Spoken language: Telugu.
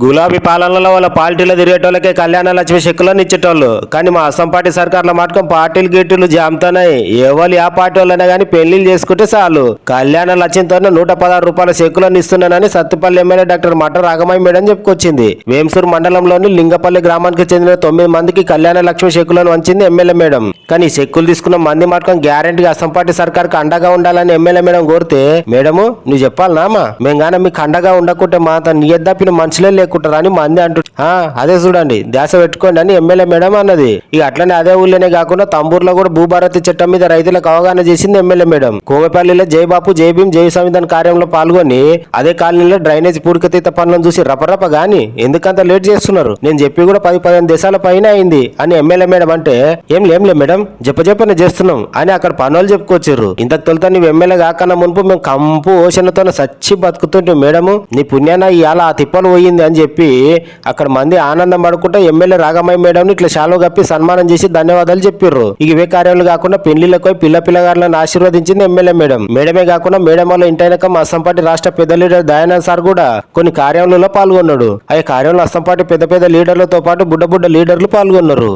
గులాబీ పాలనలో వాళ్ళ పార్టీలో తిరిగేటోళ్ళకే కళ్యాణ లక్ష్మి చెక్కులను ఇచ్చేటోళ్ళు. కానీ మా అస్సాం పార్టీ సర్కార్ల మాటకం పార్టీలు గీటీలు జాముతున్నాయి. ఎవరు ఆ పార్టీ వాళ్ళైనా కానీ పెళ్లిళ్ళు చేసుకుంటే చాలు కళ్యాణ లక్ష్యంతోనే 116 రూపాయల చెక్కులను ఇస్తున్నానని సత్తుపల్లి ఎమ్మెల్యే డాక్టర్ మట్ట రాఘమయ్య మేడం చెప్పుకొచ్చింది. వేంసూరు మండలంలోని లింగపల్లి గ్రామానికి చెందిన 9 మందికి కళ్యాణ లక్ష్మి చెక్కులను వంచింది ఎమ్మెల్యే మేడం. కానీ ఈ చెక్కులు తీసుకున్న మంది మాటకం గ్యారెంటీగా అస్సాం పార్టీ సర్కార్కి అండగా ఉండాలని ఎమ్మెల్యే మేడం కోరితే, మేడము నువ్వు చెప్పాలనామా మేము గానే మీకు అండగా ఉండకుంటే మా నీ ఎద్దపిన మనుషులే లేకుంటారా అని మంది అంటు అదే చూడండి ధ్యాస పెట్టుకోండి అని ఎమ్మెల్యే మేడం అన్నది. ఇక అట్లనే అదే ఊళ్ళోనే కాకుండా తంబూరులో కూడా భూభారతి చట్టం మీద రైతులకు అవగాహన చేసింది ఎమ్మెల్యే మేడం. కోమపల్లిలో జై బాపు జై భీం జై సంవిధాన్ కార్యంలో పాల్గొని అదే కాలనీలో డ్రైనేజ్ పూడికతీత పనులను చూసి రపరప గాని ఎందుకంత లేట్ చేస్తున్నారు, నేను చెప్పి కూడా 10-15 దేశాల పైన అయింది అని ఎమ్మెల్యే మేడం అంటే, ఏం లేంలే మేడం చెప్పని చేస్తున్నాం అని అక్కడ పనులు చెప్పుకొచ్చారు. ఇంతకు తొలుత నువ్వు ఎమ్మెల్యే కాకన్నా మునుపు మేము కంపు ఓషన్లతో సచ్చి బతుకుతుంటే మేడము నీ పుణ్యాన ఇవాళ ఆ తిప్పలు పోయింది అని చెప్పి అక్కడ మంది ఆనందం పడుకుంటే ఎమ్మెల్యే రాఘమయ్య మేడం ఇట్లా శాలువ కప్పి సన్మానం చేసి ధన్యవాదాలు చెప్పిర్రు. ఇక ఇవే కార్యాలు కాకుండా పెళ్లిళ్ళకు పిల్లగారులను ఆశీర్వదించింది ఎమ్మెల్యే మేడం. మేడమే కాకుండా మేడం వల్ల ఇంటైనక మా అస్సాం పార్టీ రాష్ట్ర పెద్ద లీడర్ దయానంద్ సార్ కూడా కొన్ని కార్యాలలో పాల్గొన్నాడు. ఆ కార్యంలో అస్సాం పార్టీ పెద్ద లీడర్లతో పాటు బుడ్డ లీడర్లు పాల్గొన్నారు.